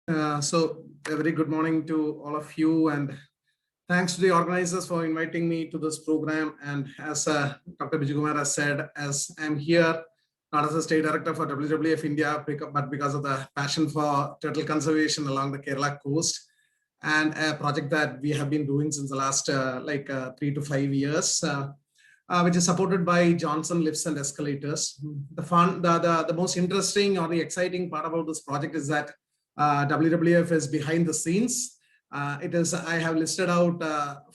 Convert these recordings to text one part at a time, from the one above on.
A very good morning to all of you, and thanks to the organizers for inviting me to this program. And as Dr. Bijukumar has said, as I'm here, not as a state director for WWF-India, but because of the passion for turtle conservation along the Kerala coast, and a project that we have been doing since the last 3 to 5 years, which is supported by Johnson Lifts and Escalators. The most interesting or the exciting part about this project is that WWF is behind the scenes. I have listed out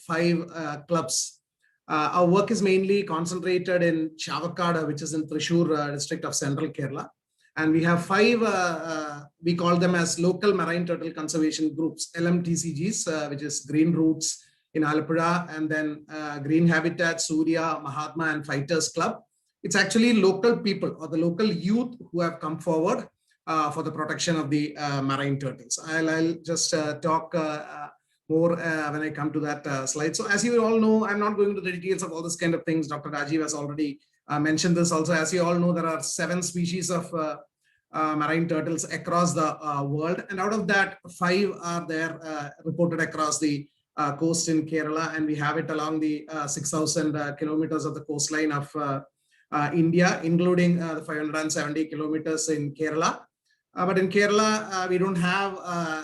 5 clubs. Our work is mainly concentrated in Chavakada, which is in Thrissur district of Central Kerala. And we have 5, we call them as local marine turtle conservation groups, LMTCGs, which is Green Roots in Alappuzha, and then Green Habitat, Surya, Mahatma, and Fighters Club. It's actually local people or the local youth who have come forward for the protection of the marine turtles. I'll just talk more when I come to that slide. So as you all know, I'm not going into the details of all this kind of things. Dr. Rajiv has already mentioned this also. As you all know, there are 7 species of marine turtles across the world. And out of that, 5 are there reported across the coast in Kerala. And we have it along the 6,000 kilometers of the coastline of India, including the 570 kilometers in Kerala. But in Kerala, we don't have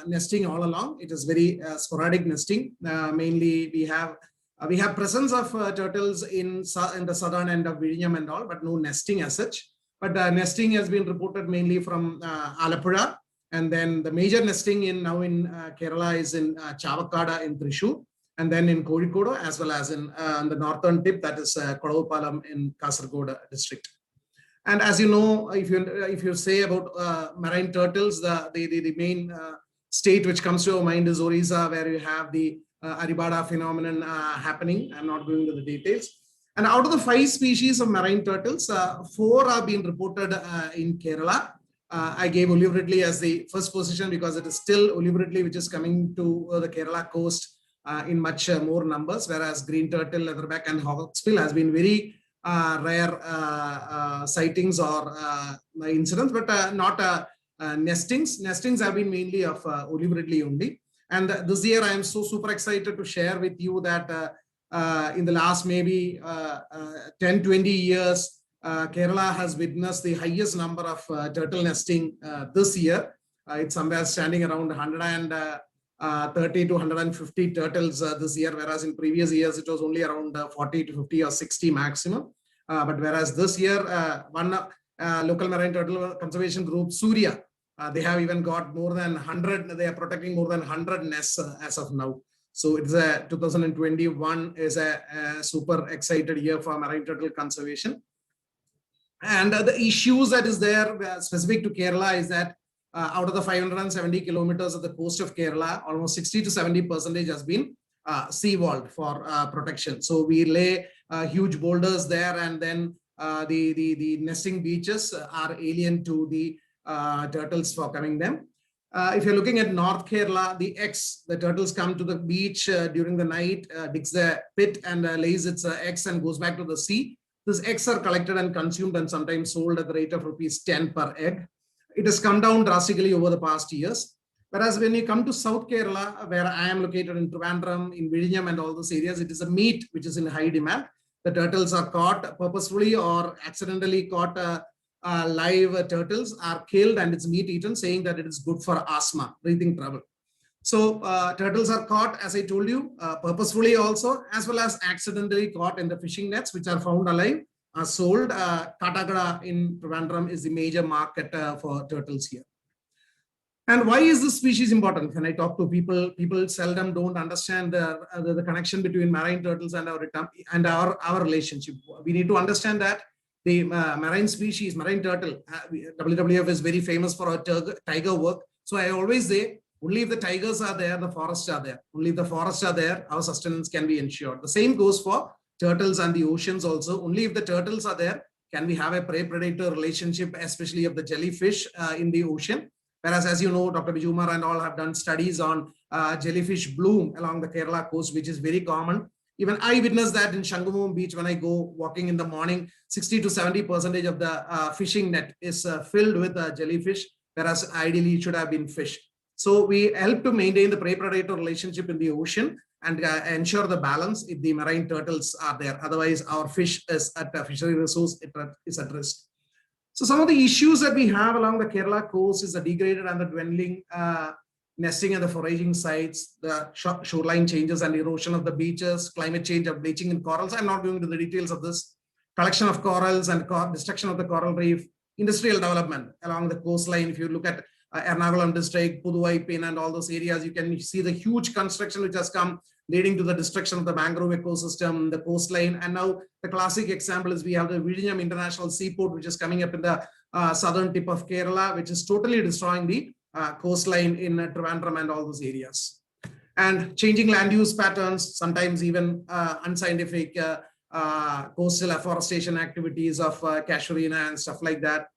nesting all along. It is very sporadic nesting. Mainly, we have presence of turtles in the southern end of Vizhinjam and all, but no nesting as such. But nesting has been reported mainly from Alappuzha, and then the major nesting now in Kerala is in Chavakada in Thrissur, and then in Kozhikode, as well as in the northern tip, that is Kodavapalam in Kasaragod district. And as you know, if you say about marine turtles, the main state which comes to your mind is Orissa, where you have the Aribada phenomenon happening. I'm not going into the details. And out of the 5 species of marine turtles, 4 are being reported in Kerala. I gave olive ridley as the first position because it is still olive ridley which is coming to the Kerala coast in much more numbers, whereas green turtle, leatherback, and hawksbill has been very rare sightings or incidents, but not nestings. Nestings have been mainly of olive ridley only. And this year, I am so super excited to share with you that in the last maybe 10-20 years, Kerala has witnessed the highest number of turtle nesting this year. It's somewhere standing around 130 to 150 turtles this year, whereas in previous years it was only around 40 to 50 or 60 maximum. But whereas this year, one local marine turtle conservation group, Surya, they have even got more than 100. They are protecting more than 100 nests as of now. So it's 2021 is a super excited year for marine turtle conservation. And the issues that is there specific to Kerala is that out of the 570 kilometers of the coast of Kerala, almost 60 to 70% has been seawalled for protection. So we lay huge boulders there, and then the nesting beaches are alien to the turtles for coming them. If you're looking at North Kerala, the turtles come to the beach during the night, digs the pit and lays its eggs and goes back to the sea. These eggs are collected and consumed and sometimes sold at the rate of ₹10 per egg. It has come down drastically over the past years. Whereas when you come to South Kerala, where I am located in Trivandrum, in Vizhinjam and all those areas, it is a meat which is in high demand. The turtles are caught purposefully or accidentally caught. Live turtles are killed and its meat eaten, saying that it is good for asthma, breathing trouble. So turtles are caught, as I told you, purposefully also, as well as accidentally caught in the fishing nets, which are found alive, are sold. Katagada in Trivandrum is the major market for turtles here. And why is this species important? When I talk to people, people seldom don't understand the connection between marine turtles and our relationship. We need to understand that the marine species, marine turtle, WWF is very famous for our tiger work. So I always say, only if the tigers are there, the forests are there. Only if the forests are there, our sustenance can be ensured. The same goes for turtles and the oceans also. Only if the turtles are there, can we have a prey-predator relationship, especially of the jellyfish in the ocean. Whereas, as you know, Dr. Bijukumar and all have done studies on jellyfish bloom along the Kerala coast, which is very common. Even I witnessed that in Shangamom Beach when I go walking in the morning. 60 to 70% of the fishing net is filled with jellyfish, whereas ideally it should have been fish. So we help to maintain the prey-predator relationship in the ocean and ensure the balance if the marine turtles are there. Otherwise, our fish is at a fishery resource, it is at risk. So some of the issues that we have along the Kerala coast is the degraded and the dwindling nesting and the foraging sites, the shoreline changes and erosion of the beaches, climate change of bleaching in corals. I'm not going into the details of this. Collection of corals and destruction of the coral reef, industrial development along the coastline. If you look at Ernakulam district, Puduvai, Pin, and all those areas, you can see the huge construction which has come, leading to the destruction of the mangrove ecosystem, the coastline. And now the classic example is we have the Vizhinjam International Seaport, which is coming up in the southern tip of Kerala, which is totally destroying the coastline in Trivandrum and all those areas. And changing land use patterns, sometimes even unscientific coastal afforestation activities of casuarina and stuff like that.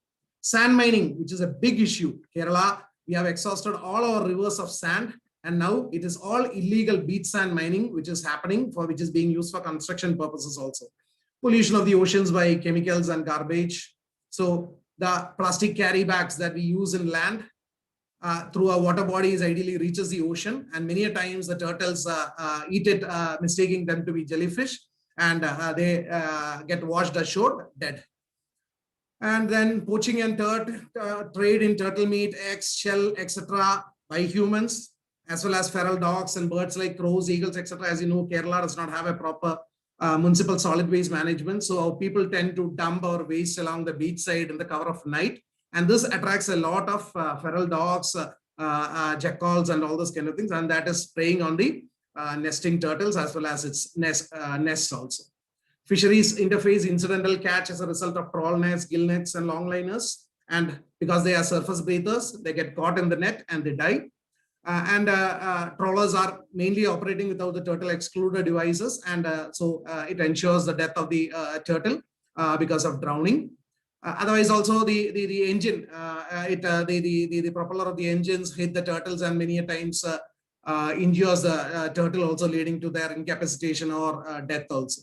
Sand mining, which is a big issue. Kerala, we have exhausted all our rivers of sand, and now it is all illegal beach sand mining, which is happening, which is being used for construction purposes also. Pollution of the oceans by chemicals and garbage. So the plastic carry bags that we use in land through our water bodies ideally reaches the ocean, and many a times the turtles eat it, mistaking them to be jellyfish, and they get washed ashore dead. And then poaching and trade in turtle meat, eggs, shell, etc. by humans, as well as feral dogs and birds like crows, eagles, etc. As you know, Kerala does not have a proper municipal solid waste management. So our people tend to dump our waste along the beach side in the cover of night. And this attracts a lot of feral dogs, jackals, and all those kind of things. And that is preying on the nesting turtles as well as its nests also. Fisheries interface incidental catch as a result of trawl nets, gill nets, and longliners. And because they are surface breathers, they get caught in the net and they die. Trawlers are mainly operating without the turtle excluder devices. And so it ensures the death of the turtle because of drowning. Otherwise, also the engine, the propeller of the engines hit the turtles and many a times injures the turtle, also leading to their incapacitation or death also.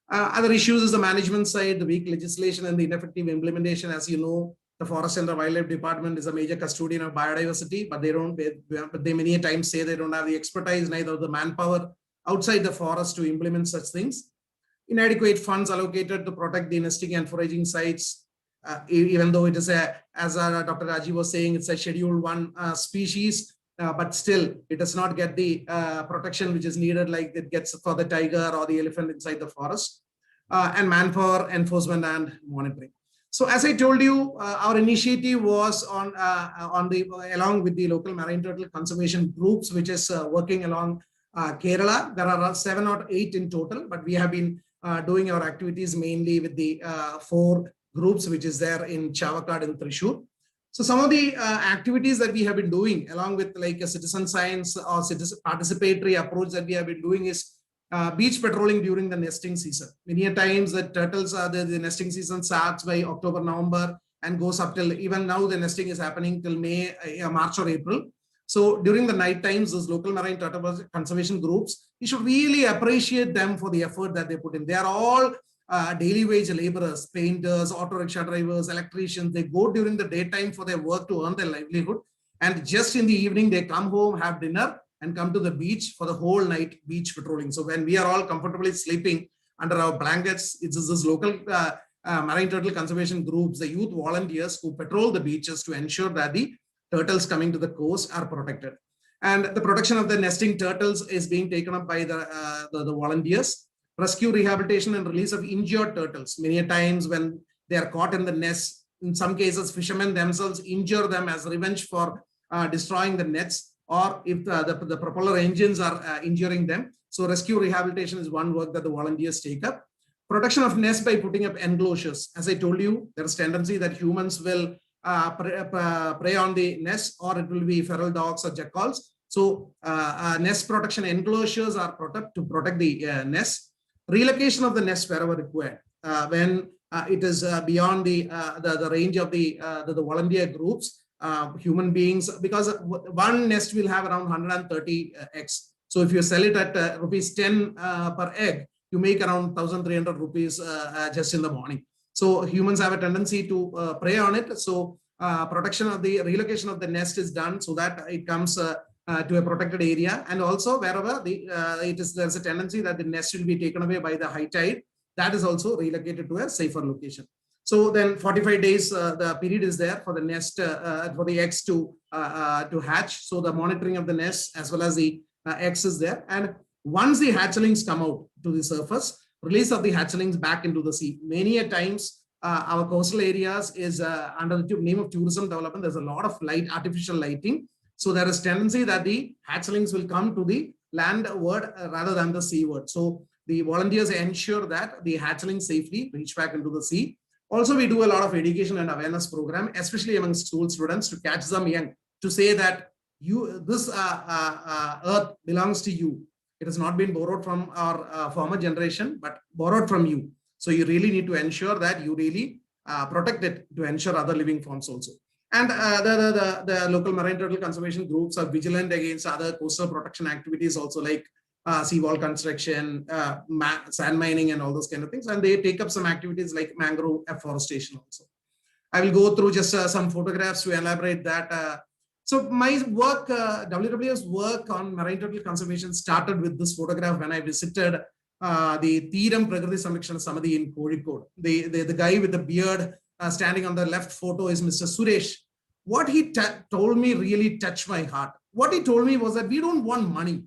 Other issues is the management side, the weak legislation and the ineffective implementation. As you know, the Forest and the Wildlife Department is a major custodian of biodiversity, but they many times say they don't have the expertise, neither the manpower outside the forest to implement such things. Inadequate funds allocated to protect the nesting and foraging sites, even though it is as Dr. Rajiv was saying, it's a Schedule 1 species. But still, it does not get the protection which is needed like it gets for the tiger or the elephant inside the forest, and manpower, enforcement, and monitoring. So as I told you, our initiative was along with the local marine turtle conservation groups, which is working along Kerala. There are 7 or 8 in total, but we have been doing our activities mainly with the 4 groups, which is there in Chavakad and Thrissur. So some of the activities that we have been doing along with like a citizen science or citizen participatory approach that we have been doing is beach patrolling during the nesting season. Many times the turtles are the nesting season starts by October, November and goes up till even now the nesting is happening till May, March or April. So during the night times, those local marine turtle conservation groups, you should really appreciate them for the effort that they put in. They are all daily wage laborers, painters, auto rickshaw drivers, electricians. They go during the daytime for their work to earn their livelihood. And just in the evening, they come home, have dinner and come to the beach for the whole night beach patrolling. So when we are all comfortably sleeping under our blankets, it's this local marine turtle conservation groups, the youth volunteers who patrol the beaches to ensure that the turtles coming to the coast are protected. And the protection of the nesting turtles is being taken up by the volunteers. Rescue, rehabilitation, and release of injured turtles. Many times when they are caught in the nest, in some cases, fishermen themselves injure them as revenge for destroying the nets, or if the propeller engines are injuring them. So rescue rehabilitation is one work that the volunteers take up. Protection of nests by putting up enclosures. As I told you, there is tendency that humans will prey on the nest, or it will be feral dogs or jackals. So nest protection enclosures are to protect the nest. Relocation of the nest wherever required. When it is beyond the range of the volunteer groups, human beings, because one nest will have around 130 eggs. So if you sell it at rupees 10 per egg, you make around 1,300 rupees just in the morning. So humans have a tendency to prey on it. So protection of the relocation of the nest is done so that it comes to a protected area. And also wherever there's a tendency that the nest will be taken away by the high tide, that is also relocated to a safer location. So then 45 days, the period is there for the nest, for the eggs to hatch. So the monitoring of the nest as well as the eggs is there. And once the hatchlings come out to the surface, release of the hatchlings back into the sea. Many a times, our coastal areas is under the name of tourism development. There's a lot of artificial lighting. So there is tendency that the hatchlings will come to the landward rather than the seaward. So the volunteers ensure that the hatchlings safely reach back into the sea. Also, we do a lot of education and awareness program, especially among school students, to catch them young, to say that this earth belongs to you. It has not been borrowed from our former generation, but borrowed from you. So you really need to ensure that you really protect it to ensure other living forms also. And the local marine turtle conservation groups are vigilant against other coastal protection activities also, like seawall construction, sand mining and all those kind of things. And they take up some activities like mangrove afforestation also. I will go through just some photographs to elaborate that. So my work, WWF's work on marine turtle conservation started with this photograph when I visited the Teeram Prakriti Samrakshana Samadhi in Kozhikode. The guy with the beard standing on the left photo is Mr. Suresh. What he told me really touched my heart. What he told me was that we don't want money.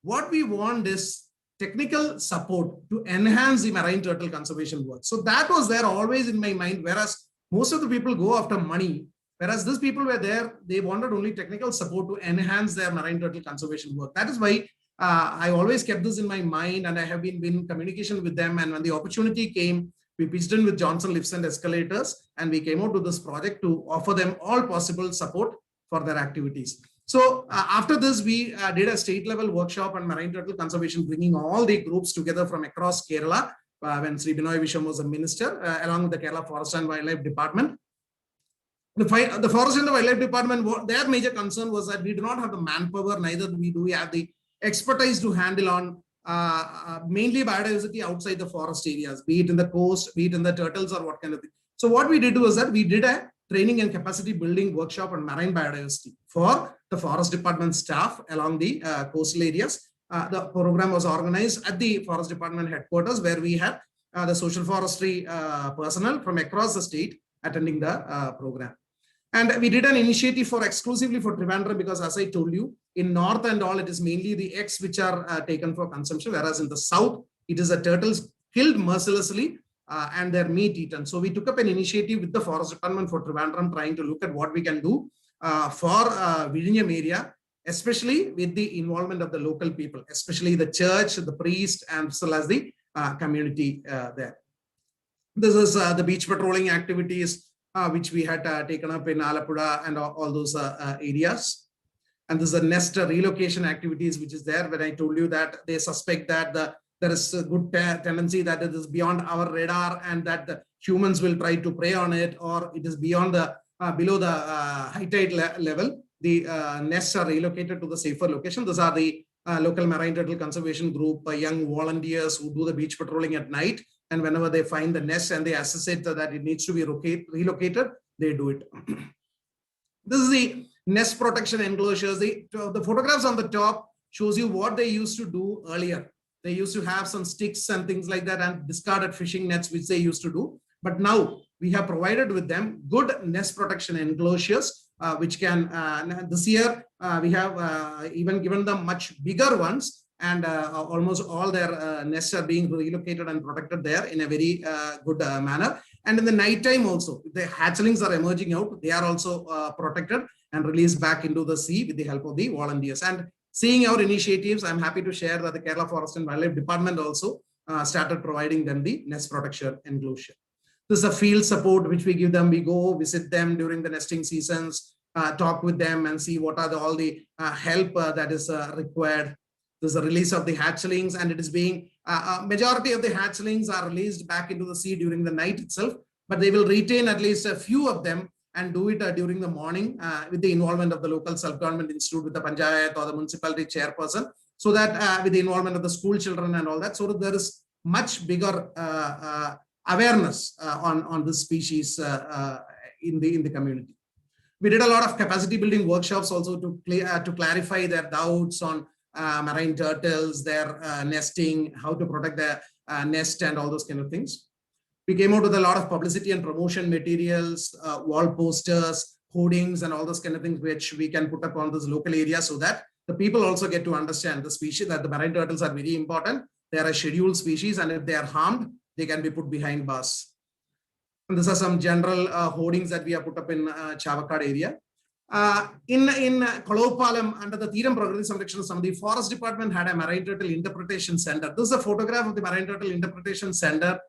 What we want is technical support to enhance the marine turtle conservation work. So that was there always in my mind, whereas most of the people go after money, whereas these people were there, they wanted only technical support to enhance their marine turtle conservation work. That is why I always kept this in my mind, and I have been in communication with them. And when the opportunity came, we pitched in with Johnson Lifts and Escalators, and we came out to this project to offer them all possible support for their activities. So after this, we did a state level workshop on marine turtle conservation, bringing all the groups together from across Kerala, when Sri Binoy Vishwam was a minister, along with the Kerala Forest and Wildlife Department. The Forest and the Wildlife Department, their major concern was that we do not have the manpower, neither do we have the expertise to handle on mainly biodiversity outside the forest areas, be it in the coast, be it in the turtles or what kind of thing. So what we did was that we did a training and capacity building workshop on marine biodiversity for the forest department staff along the coastal areas. The program was organized at the forest department headquarters, where we had the social forestry personnel from across the state attending the program. And we did an initiative exclusively for Trivandrum, because as I told you, in north and all, it is mainly the eggs which are taken for consumption, whereas in the south, it is the turtles killed mercilessly and their meat eaten. So we took up an initiative with the forest department for Trivandrum, trying to look at what we can do for Vizhinjam area, especially with the involvement of the local people, especially the church, the priest, and as well as the community there. This is the beach patrolling activities which we had taken up in Alappuzha and all those areas. And this is the nest relocation activities which is there, when I told you that they suspect that there is a good tendency that it is beyond our radar and that the humans will try to prey on it, or it is beyond the below the high tide level. The nests are relocated to the safer location. Those are the local marine turtle conservation group, young volunteers who do the beach patrolling at night. And whenever they find the nest and they assess it that it needs to be relocated, they do it. This is the nest protection enclosures. The photographs on the top shows you what they used to do earlier. They used to have some sticks and things like that and discarded fishing nets, which they used to do. But now we have provided with them good nest protection enclosures, which can, this year, we have even given them much bigger ones, and almost all their nests are being relocated and protected there in a very good manner. And in the night time also, if the hatchlings are emerging out, they are also protected and released back into the sea with the help of the volunteers. And seeing our initiatives, I'm happy to share that the Kerala Forest and Wildlife Department also started providing them the nest protection enclosure. This is a field support which we give them. We go visit them during the nesting seasons, talk with them and see what are all the help that is required. There's a release of the hatchlings, and it is being, majority of the hatchlings are released back into the sea during the night itself, but they will retain at least a few of them and do it during the morning with the involvement of the local self-government institute, with the panchayat or the municipality chairperson, so that with the involvement of the school children and all that, so that there is much bigger awareness on this species in the community. We did a lot of capacity building workshops also to clarify their doubts on marine turtles, their nesting, how to protect their nest and all those kind of things. We came out with a lot of publicity and promotion materials, wall posters, hoardings and all those kind of things, which we can put up on this local area so that the people also get to understand the species, that the marine turtles are very important. They are a scheduled species, and if they are harmed, they can be put behind bars. And these are some general hoardings that we have put up in Chavakad area. In Kolopalam, under the Thiram Prakriti Samrakshana Samiti, Forest Department had a marine turtle interpretation center. This is a photograph of the marine turtle interpretation center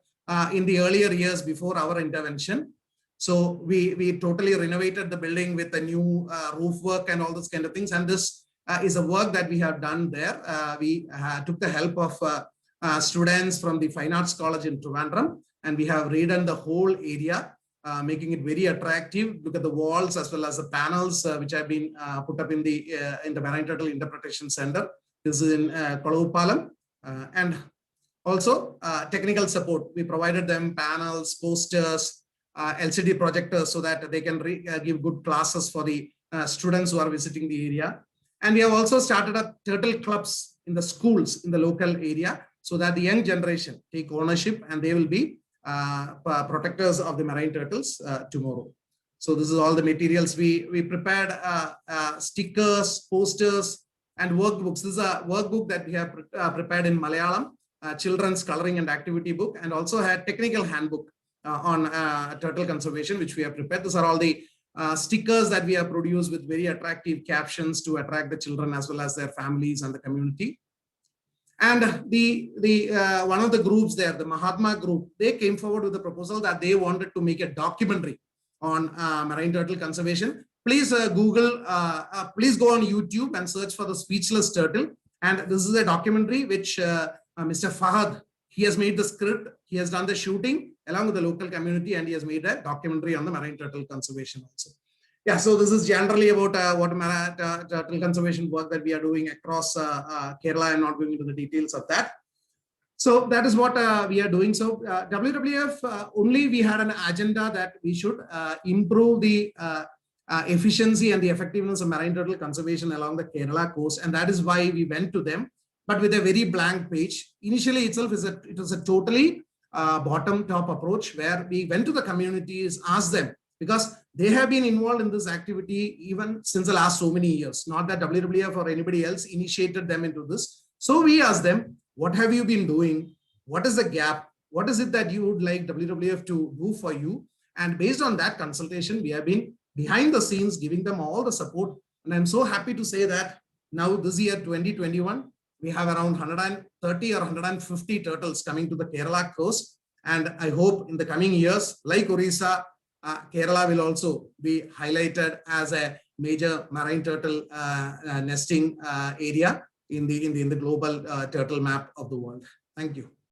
in the earlier years before our intervention. So we totally renovated the building with a new roof work and all those kind of things. And this is a work that we have done there. We took the help of students from the Fine Arts College in Trivandrum, and we have redone the whole area, making it very attractive. Look at the walls as well as the panels which have been put up in the Marine Turtle Interpretation Center. This is in Kolopalam. And also technical support. We provided them panels, posters, LCD projectors so that they can give good classes for the students who are visiting the area. And we have also started up turtle clubs in the schools in the local area so that the young generation take ownership and they will be protectors of the marine turtles tomorrow. So this is all the materials. We prepared stickers, posters, and workbooks. This is a workbook that we have prepared in Malayalam, children's coloring and activity book, and also had technical handbook on turtle conservation, which we have prepared. These are all the stickers that we have produced with very attractive captions to attract the children as well as their families and the community. And one of the groups there, the Mahatma group, they came forward with a proposal that they wanted to make a documentary on marine turtle conservation. Please please go on YouTube and search for the speechless turtle. And this is a documentary which Mr. Fahad, he has made the script, he has done the shooting along with the local community, and he has made a documentary on the marine turtle conservation also. Yeah, so this is generally about what turtle conservation work that we are doing across Kerala. I'm not going into the details of that. So that is what we are doing. So WWF, only we had an agenda that we should improve the efficiency and the effectiveness of marine turtle conservation along the Kerala coast. And that is why we went to them, but with a very blank page. Initially itself, it was a totally bottom-top approach where we went to the communities, asked them, because they have been involved in this activity even since the last so many years. Not that WWF or anybody else initiated them into this. So we asked them, what have you been doing? What is the gap? What is it that you would like WWF to do for you? And based on that consultation, we have been behind the scenes giving them all the support. And I'm so happy to say that now this year, 2021, we have around 130 or 150 turtles coming to the Kerala coast. And I hope in the coming years, like Orissa, Kerala will also be highlighted as a major marine turtle nesting area in the global turtle map of the world. Thank you.